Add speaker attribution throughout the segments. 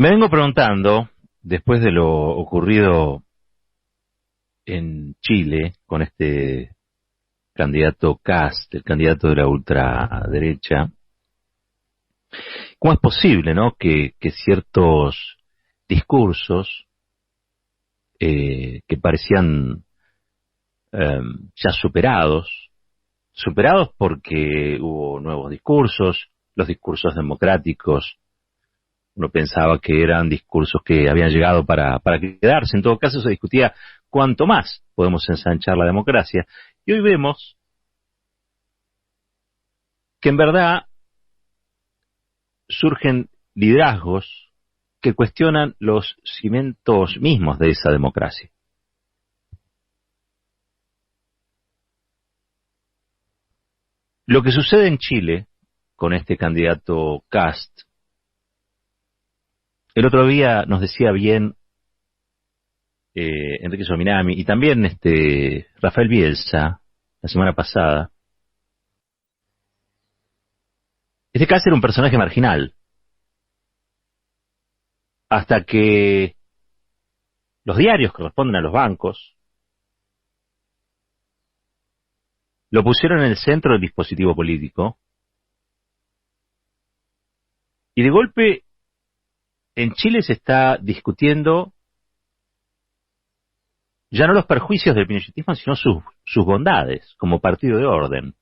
Speaker 1: Me vengo preguntando, después de lo ocurrido en Chile con este candidato Kast, el candidato de la ultraderecha, ¿cómo es posible, no, que ciertos discursos que parecían ya superados porque hubo nuevos discursos, los discursos democráticos, uno pensaba que eran discursos que habían llegado para quedarse. En todo caso, se discutía cuánto más podemos ensanchar la democracia. Y hoy vemos que en verdad surgen liderazgos que cuestionan los cimientos mismos de esa democracia. Lo que sucede en Chile con este candidato Kast, el otro día nos decía bien Enrique Sominami y también Rafael Bielsa, la semana pasada. Este Kast era un personaje marginal, hasta que los diarios que responden a los bancos lo pusieron en el centro del dispositivo político, y de golpe en Chile se está discutiendo ya no los perjuicios del pinochetismo, sino sus bondades como partido de orden.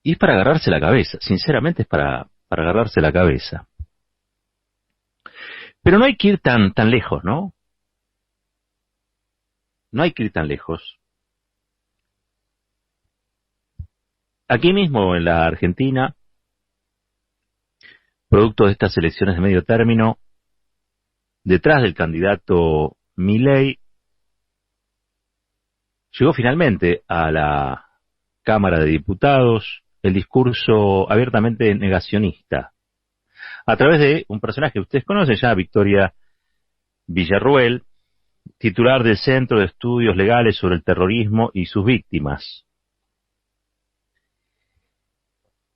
Speaker 1: Y es para agarrarse la cabeza, sinceramente es para agarrarse la cabeza. Pero no hay que ir tan lejos, ¿no? No hay que ir tan lejos. Aquí mismo en la Argentina, producto de estas elecciones de medio término, detrás del candidato Milei, llegó finalmente a la Cámara de Diputados el discurso abiertamente negacionista, a través de un personaje que ustedes conocen ya, Victoria Villarruel, titular del Centro de Estudios Legales sobre el Terrorismo y sus Víctimas.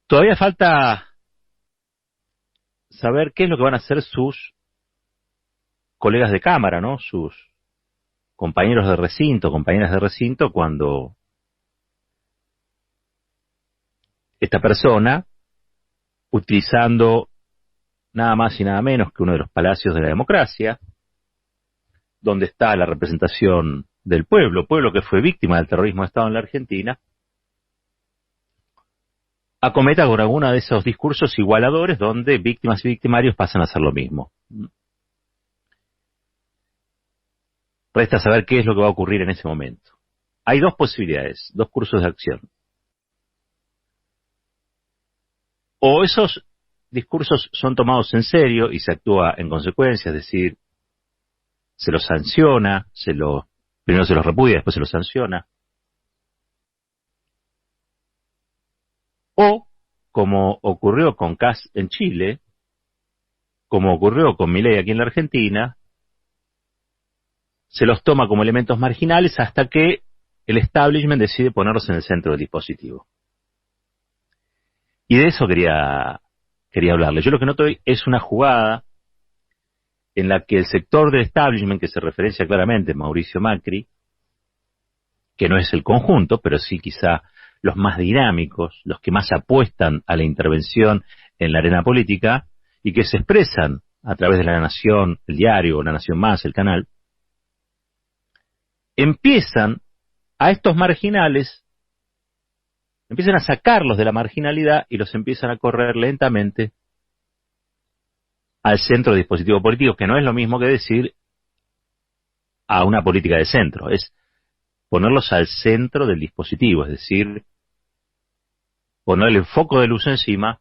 Speaker 1: Todavía falta saber qué es lo que van a hacer sus colegas de Cámara, ¿no? Sus compañeros de recinto, compañeras de recinto, cuando esta persona, utilizando nada más y nada menos que uno de los palacios de la democracia, donde está la representación del pueblo que fue víctima del terrorismo de Estado en la Argentina, acometa con alguno de esos discursos igualadores donde víctimas y victimarios pasan a hacer lo mismo. Resta saber qué es lo que va a ocurrir en ese momento. Hay dos posibilidades, dos cursos de acción. O esos discursos son tomados en serio y se actúa en consecuencia, es decir, se los sanciona, primero se los repudia, después se los sanciona. O, como ocurrió con Kast en Chile, como ocurrió con Milei aquí en la Argentina, se los toma como elementos marginales hasta que el establishment decide ponerlos en el centro del dispositivo. Y de eso quería hablarle. Yo lo que noto hoy es una jugada en la que el sector del establishment, que se referencia claramente a Mauricio Macri, que no es el conjunto, pero sí quizá los más dinámicos, los que más apuestan a la intervención en la arena política, y que se expresan a través de La Nación, el diario, La Nación Más, el canal, empiezan a estos marginales, empiezan a sacarlos de la marginalidad y los empiezan a correr lentamente al centro del dispositivo político, que no es lo mismo que decir a una política de centro, es ponerlos al centro del dispositivo, es decir, ponerle el foco de luz encima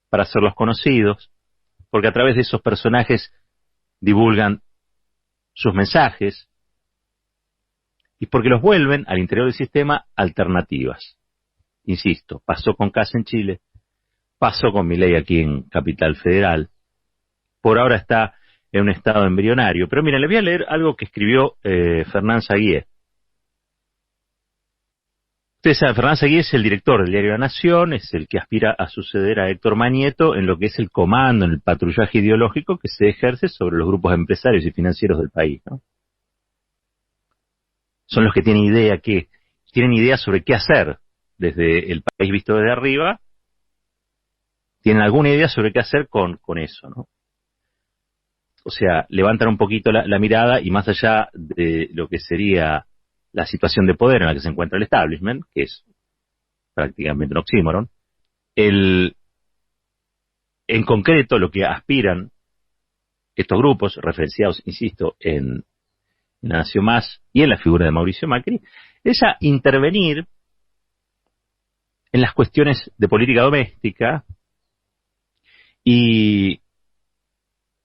Speaker 1: para hacerlos conocidos, porque a través de esos personajes divulgan sus mensajes y porque los vuelven al interior del sistema alternativas. Insisto, pasó con Kast en Chile, pasó con Milei aquí en Capital Federal, por ahora está en un estado embrionario. Pero miren, le voy a leer algo que escribió Fernán Saguier. Ustedes saben, Fernández Aguirre es el director del diario La Nación, es el que aspira a suceder a Héctor Mañeto en lo que es el comando, en el patrullaje ideológico que se ejerce sobre los grupos empresarios y financieros del país, ¿no? Son los que tienen idea sobre qué hacer desde el país visto desde arriba, tienen alguna idea sobre qué hacer con eso, ¿no? O sea, levantan un poquito la mirada y más allá de lo que sería la situación de poder en la que se encuentra el establishment, que es prácticamente un oxímoron, en concreto lo que aspiran estos grupos, referenciados, insisto, en La Nación Más y en la figura de Mauricio Macri, es a intervenir en las cuestiones de política doméstica e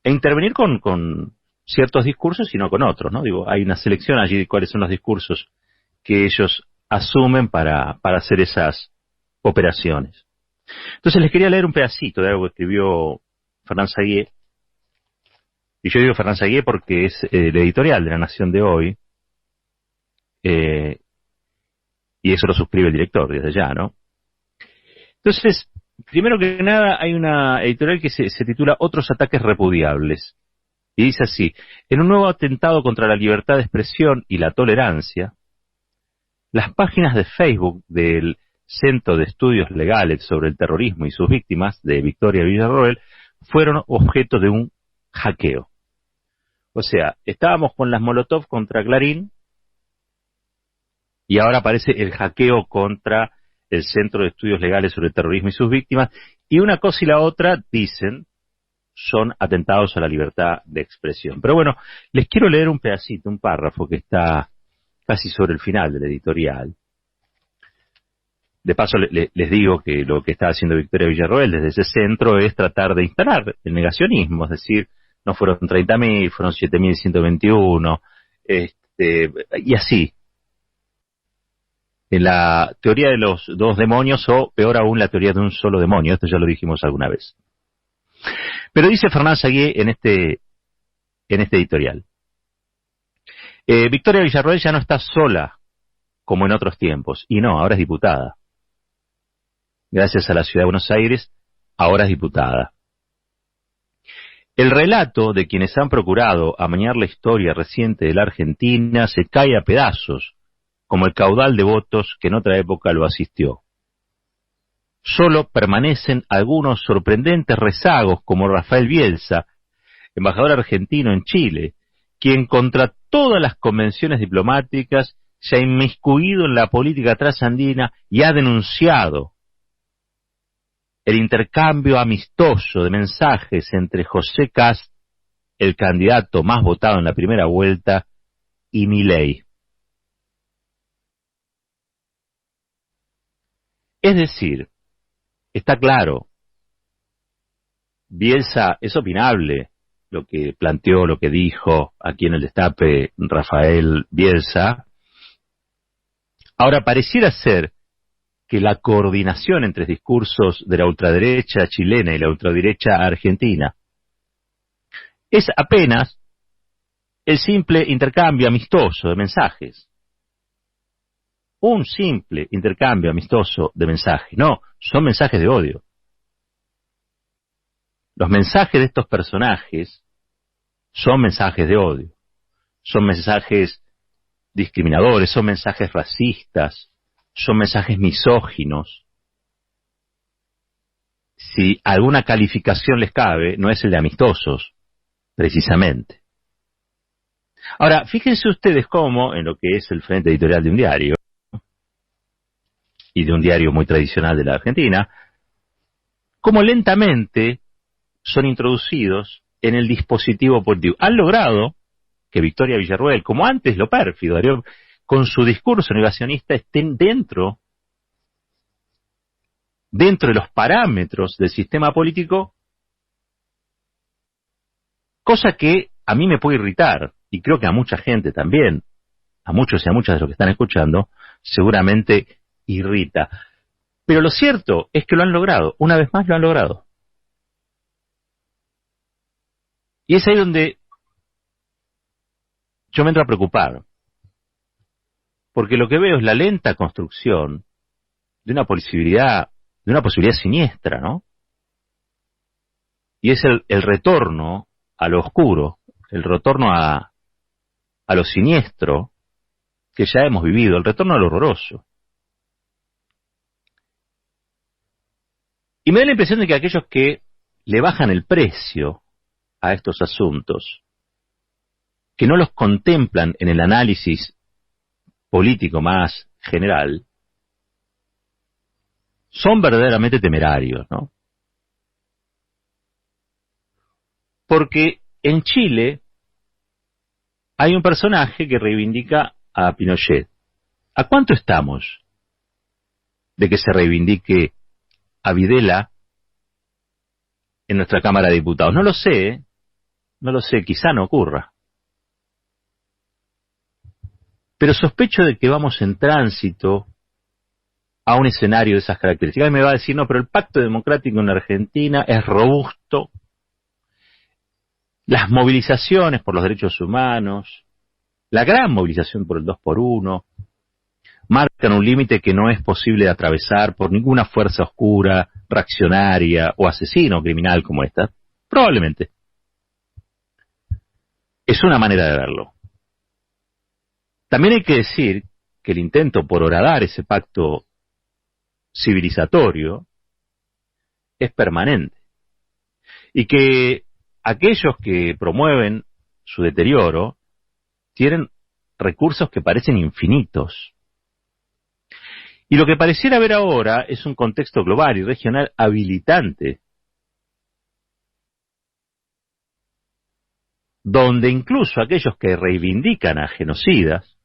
Speaker 1: intervenir con ciertos discursos y no con otros, ¿no? Digo, hay una selección allí de cuáles son los discursos que ellos asumen para hacer esas operaciones. Entonces les quería leer un pedacito de algo que escribió Fernández Aguirre, y yo digo Fernández Aguirre porque es el editorial de La Nación de hoy, y eso lo suscribe el director desde ya, ¿no? Entonces, primero que nada, hay una editorial que se titula Otros ataques repudiables. Y dice así: en un nuevo atentado contra la libertad de expresión y la tolerancia, las páginas de Facebook del Centro de Estudios Legales sobre el Terrorismo y sus Víctimas, de Victoria Villarroel, fueron objeto de un hackeo. O sea, estábamos con las Molotov contra Clarín, y ahora aparece el hackeo contra el Centro de Estudios Legales sobre el Terrorismo y sus Víctimas, y una cosa y la otra, dicen, son atentados a la libertad de expresión. Pero bueno, les quiero leer un pedacito, un párrafo que está casi sobre el final del editorial. De paso, les digo que lo que está haciendo Victoria Villarroel desde ese centro es tratar de instalar el negacionismo, es decir, no fueron 30.000, fueron 7.121, y así. En la teoría de los dos demonios, o peor aún, la teoría de un solo demonio. Esto ya lo dijimos alguna vez. Pero dice Fernández Aguirre en este editorial: Victoria Villarroel ya no está sola como en otros tiempos, y no, ahora es diputada. Gracias a la Ciudad de Buenos Aires, ahora es diputada. El relato de quienes han procurado amañar la historia reciente de la Argentina se cae a pedazos, como el caudal de votos que en otra época lo asistió. Solo permanecen algunos sorprendentes rezagos, como Rafael Bielsa, embajador argentino en Chile, quien contra todas las convenciones diplomáticas se ha inmiscuido en la política trasandina y ha denunciado el intercambio amistoso de mensajes entre José Kast, el candidato más votado en la primera vuelta, y Milei. Es decir, está claro, Bielsa es opinable lo que planteó, lo que dijo aquí en el Destape Rafael Bielsa. Ahora, pareciera ser que la coordinación entre discursos de la ultraderecha chilena y la ultraderecha argentina es apenas el simple intercambio amistoso de mensajes. Un simple intercambio amistoso de mensajes. No, son mensajes de odio. Los mensajes de estos personajes son mensajes de odio. Son mensajes discriminadores, son mensajes racistas, son mensajes misóginos. Si alguna calificación les cabe, no es el de amistosos, precisamente. Ahora, fíjense ustedes cómo, en lo que es el frente editorial de un diario, y de un diario muy tradicional de la Argentina, cómo lentamente son introducidos en el dispositivo político. Han logrado que Victoria Villarroel, como antes lo pérfido, con su discurso negacionista, estén dentro de los parámetros del sistema político, cosa que a mí me puede irritar, y creo que a mucha gente también, a muchos y a muchas de los que están escuchando, seguramente irrita. Pero lo cierto es que lo han logrado, una vez más lo han logrado. Y es ahí donde yo me entro a preocupar, porque lo que veo es la lenta construcción de una posibilidad siniestra, ¿no? Y es el retorno a lo oscuro, el retorno a lo siniestro que ya hemos vivido, el retorno a lo horroroso. Y me da la impresión de que aquellos que le bajan el precio a estos asuntos, que no los contemplan en el análisis político más general, son verdaderamente temerarios, ¿no? Porque en Chile hay un personaje que reivindica a Pinochet. ¿A cuánto estamos de que se reivindique a Videla en nuestra Cámara de Diputados? No lo sé, quizá no ocurra. Pero sospecho de que vamos en tránsito a un escenario de esas características. Y me va a decir, no, pero el pacto democrático en Argentina es robusto. Las movilizaciones por los derechos humanos, la gran movilización por el 2x1, marcan un límite que no es posible de atravesar por ninguna fuerza oscura, reaccionaria o asesino o criminal como esta. Probablemente. Es una manera de verlo. También hay que decir que el intento por horadar ese pacto civilizatorio es permanente. Y que aquellos que promueven su deterioro tienen recursos que parecen infinitos. Y lo que pareciera haber ahora es un contexto global y regional habilitante, donde incluso aquellos que reivindican a genocidas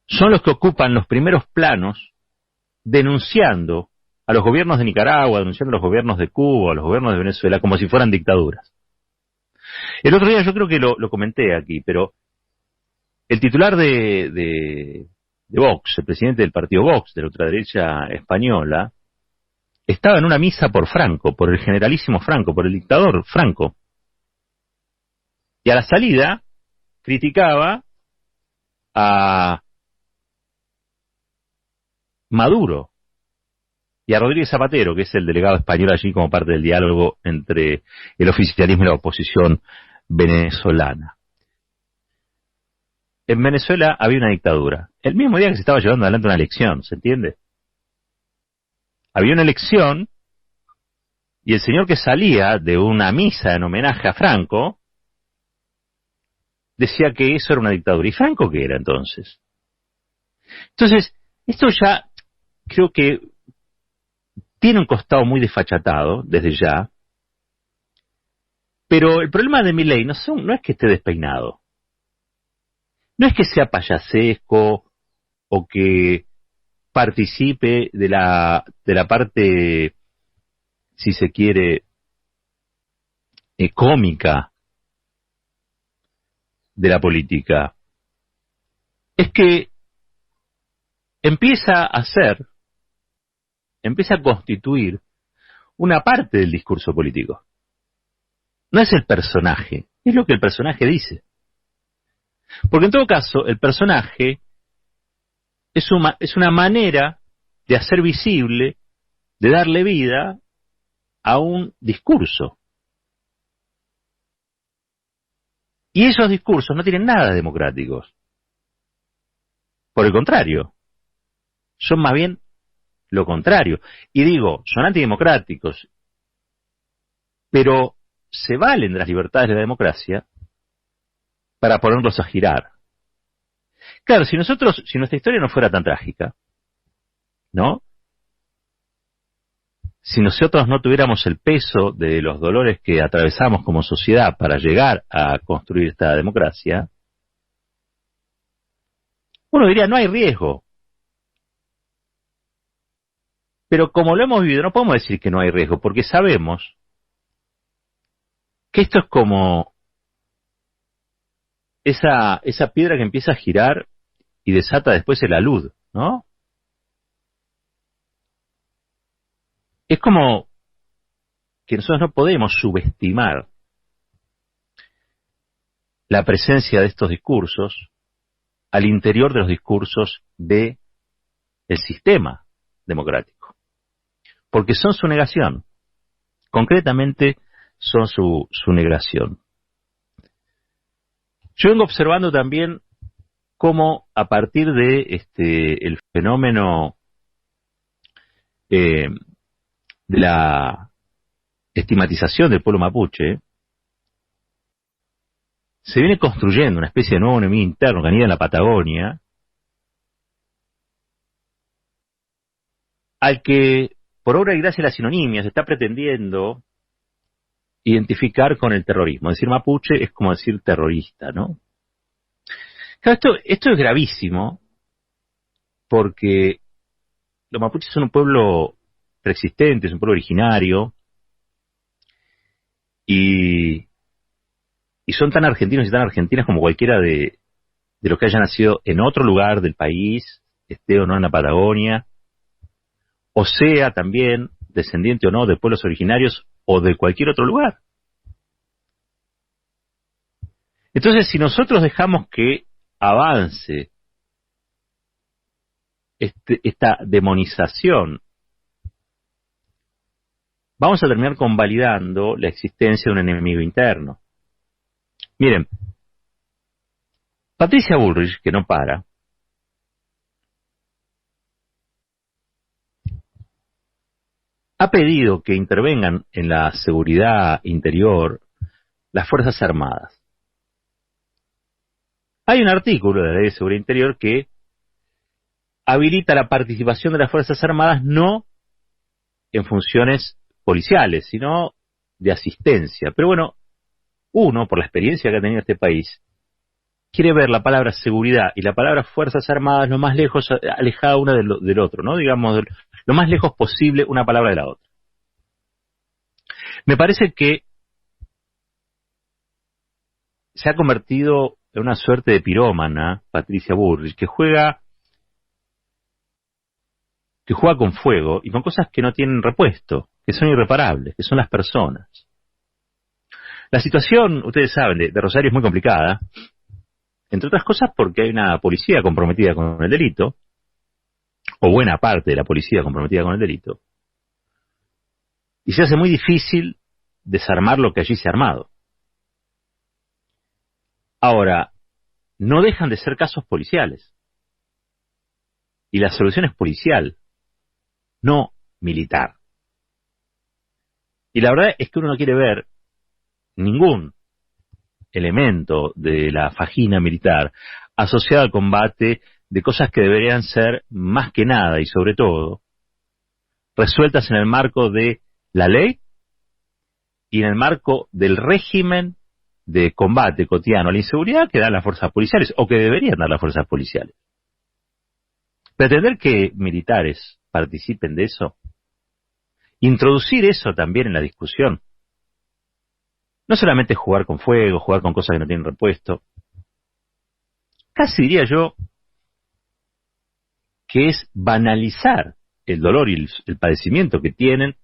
Speaker 1: son los que ocupan los primeros planos denunciando a los gobiernos de Nicaragua, denunciando a los gobiernos de Cuba, a los gobiernos de Venezuela, como si fueran dictaduras. El otro día yo creo que lo comenté aquí, pero el titular de Vox, el presidente del partido Vox, de la ultraderecha española, estaba en una misa por Franco, por el generalísimo Franco, por el dictador Franco. Y a la salida criticaba a Maduro y a Rodríguez Zapatero, que es el delegado español allí como parte del diálogo entre el oficialismo y la oposición venezolana. En Venezuela había una dictadura. El mismo día que se estaba llevando adelante una elección, ¿se entiende? Había una elección y el señor que salía de una misa en homenaje a Franco decía que eso era una dictadura. ¿Y Franco qué era entonces? Entonces, esto ya creo que tiene un costado muy desfachatado desde ya, pero el problema de Milei no es que esté despeinado, no es que sea payasesco o que participe de la parte, si se quiere, cómica de la política. Es que empieza a constituir una parte del discurso político. No es el personaje, es lo que el personaje dice. Porque en todo caso, el personaje es una manera de hacer visible, de darle vida a un discurso. Y esos discursos no tienen nada de democráticos. Por el contrario, son más bien lo contrario. Y digo, son antidemocráticos, pero se valen de las libertades de la democracia para ponerlos a girar. Claro, si nuestra historia no fuera tan trágica, ¿no? Si nosotros no tuviéramos el peso de los dolores que atravesamos como sociedad para llegar a construir esta democracia, uno diría, no hay riesgo. Pero como lo hemos vivido, no podemos decir que no hay riesgo, porque sabemos que esto es como esa piedra que empieza a girar y desata después el alud, ¿no? Es como que nosotros no podemos subestimar la presencia de estos discursos al interior de los discursos de el sistema democrático, porque son su negación, concretamente son su negación. Yo vengo observando también cómo a partir de el fenómeno de la estigmatización del pueblo mapuche, se viene construyendo una especie de nuevo enemigo interno que anida en la Patagonia, al que, por obra y gracia de la sinonimia, se está pretendiendo identificar con el terrorismo. Decir mapuche es como decir terrorista, ¿no? Claro, esto es gravísimo, porque los mapuches son un pueblo preexistente, es un pueblo originario, y son tan argentinos y tan argentinas como cualquiera de los que haya nacido en otro lugar del país, esté o no en la Patagonia, o sea también descendiente o no de pueblos originarios o de cualquier otro lugar. Entonces, si nosotros dejamos que avance esta demonización, vamos a terminar convalidando la existencia de un enemigo interno. Miren, Patricia Bullrich, que no para, ha pedido que intervengan en la seguridad interior las Fuerzas Armadas. Hay un artículo de la Ley de Seguridad Interior que habilita la participación de las Fuerzas Armadas no en funciones policiales, sino de asistencia. Pero bueno, uno, por la experiencia que ha tenido este país, quiere ver la palabra seguridad y la palabra Fuerzas Armadas lo más lejos, alejada una del otro, ¿no? Digamos, lo más lejos posible una palabra de la otra. Me parece que se ha convertido en una suerte de pirómana, Patricia Bullrich, que juega con fuego y con cosas que no tienen repuesto, que son irreparables, que son las personas. La situación, ustedes saben, de Rosario es muy complicada, entre otras cosas porque hay una policía comprometida con el delito, o buena parte de la policía comprometida con el delito, y se hace muy difícil desarmar lo que allí se ha armado. Ahora, no dejan de ser casos policiales, y la solución es policial, no militar. Y la verdad es que uno no quiere ver ningún elemento de la fajina militar asociado al combate de cosas que deberían ser más que nada y sobre todo resueltas en el marco de la ley y en el marco del régimen de combate cotidiano a la inseguridad que dan las fuerzas policiales o que deberían dar las fuerzas policiales. Pretender que militares participen de eso, introducir eso también en la discusión, no solamente jugar con fuego, jugar con cosas que no tienen repuesto, casi diría yo que es banalizar el dolor y el padecimiento que tienen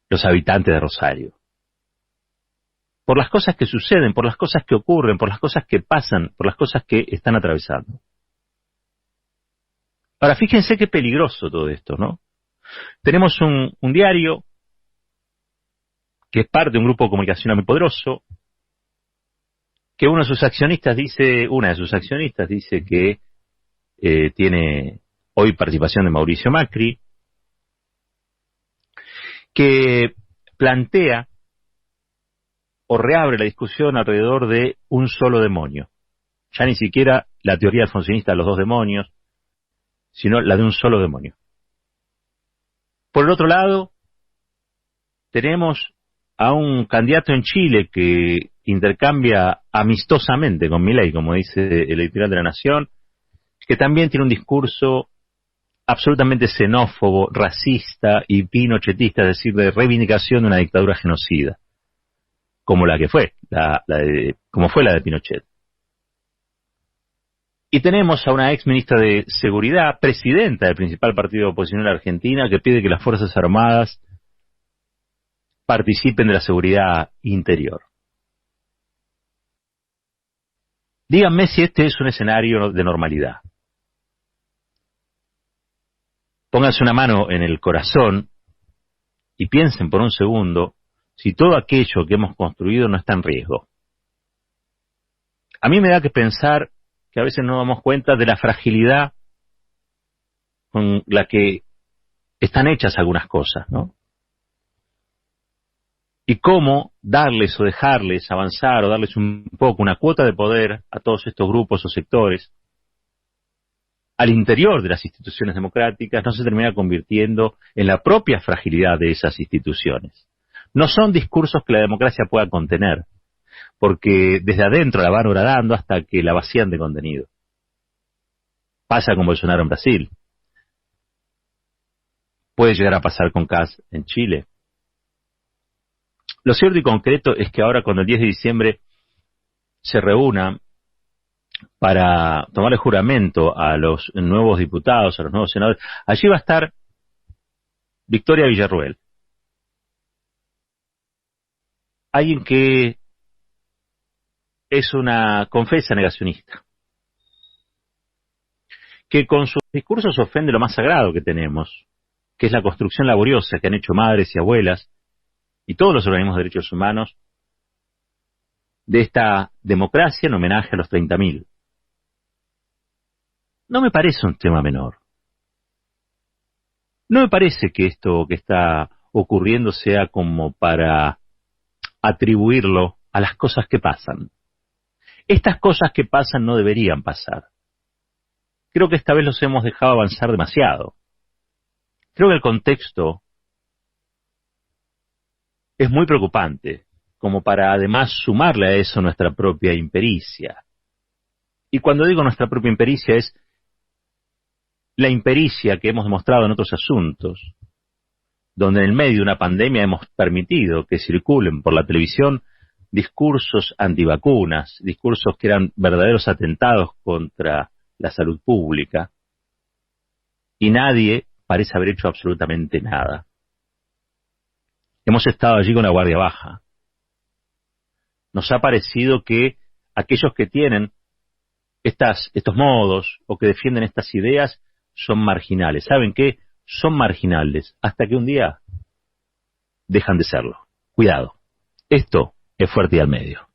Speaker 1: los habitantes de Rosario. Por las cosas que suceden, por las cosas que ocurren, por las cosas que pasan, por las cosas que están atravesando. Ahora, fíjense qué peligroso todo esto, ¿no? Tenemos un diario que es parte de un grupo de comunicación muy poderoso, que una de sus accionistas dice que tiene hoy participación de Mauricio Macri, que plantea o reabre la discusión alrededor de un solo demonio. Ya ni siquiera la teoría alfonsinista de los dos demonios, sino la de un solo demonio. Por el otro lado, tenemos a un candidato en Chile que intercambia amistosamente con Milei, como dice el editorial de La Nación, que también tiene un discurso absolutamente xenófobo, racista y pinochetista, es decir, de reivindicación de una dictadura genocida, como la que fue, como fue la de Pinochet. Y tenemos a una ex ministra de Seguridad, presidenta del principal partido de oposición en la Argentina, que pide que las Fuerzas Armadas participen de la seguridad interior. Díganme si este es un escenario de normalidad. Pónganse una mano en el corazón y piensen por un segundo si todo aquello que hemos construido no está en riesgo. A mí me da que pensar que a veces no damos cuenta de la fragilidad con la que están hechas algunas cosas, ¿no? Y cómo darles o dejarles avanzar o darles un poco una cuota de poder a todos estos grupos o sectores al interior de las instituciones democráticas no se termina convirtiendo en la propia fragilidad de esas instituciones. No son discursos que la democracia pueda contener, porque desde adentro la van horadando hasta que la vacían de contenido. Pasa con Bolsonaro en Brasil. Puede llegar a pasar con Kast en Chile. Lo cierto y concreto es que ahora, cuando el 10 de diciembre se reúna para tomar el juramento a los nuevos diputados, a los nuevos senadores, allí va a estar Victoria Villarruel, alguien que es una confesa negacionista, que con sus discursos ofende lo más sagrado que tenemos, que es la construcción laboriosa que han hecho madres y abuelas y todos los organismos de derechos humanos de esta democracia en homenaje a los 30.000. No me parece un tema menor. No me parece que esto que está ocurriendo sea como para atribuirlo a las cosas que pasan. Estas cosas que pasan no deberían pasar. Creo que esta vez los hemos dejado avanzar demasiado. Creo que el contexto es muy preocupante, como para además sumarle a eso nuestra propia impericia. Y cuando digo nuestra propia impericia es la impericia que hemos demostrado en otros asuntos, donde en el medio de una pandemia hemos permitido que circulen por la televisión discursos antivacunas, discursos que eran verdaderos atentados contra la salud pública, y nadie parece haber hecho absolutamente nada. Hemos estado allí con la guardia baja. Nos ha parecido que aquellos que tienen estos modos o que defienden estas ideas son marginales. ¿Saben qué? Son marginales hasta que un día dejan de serlo. Cuidado. Esto es Fuerte y al Medio.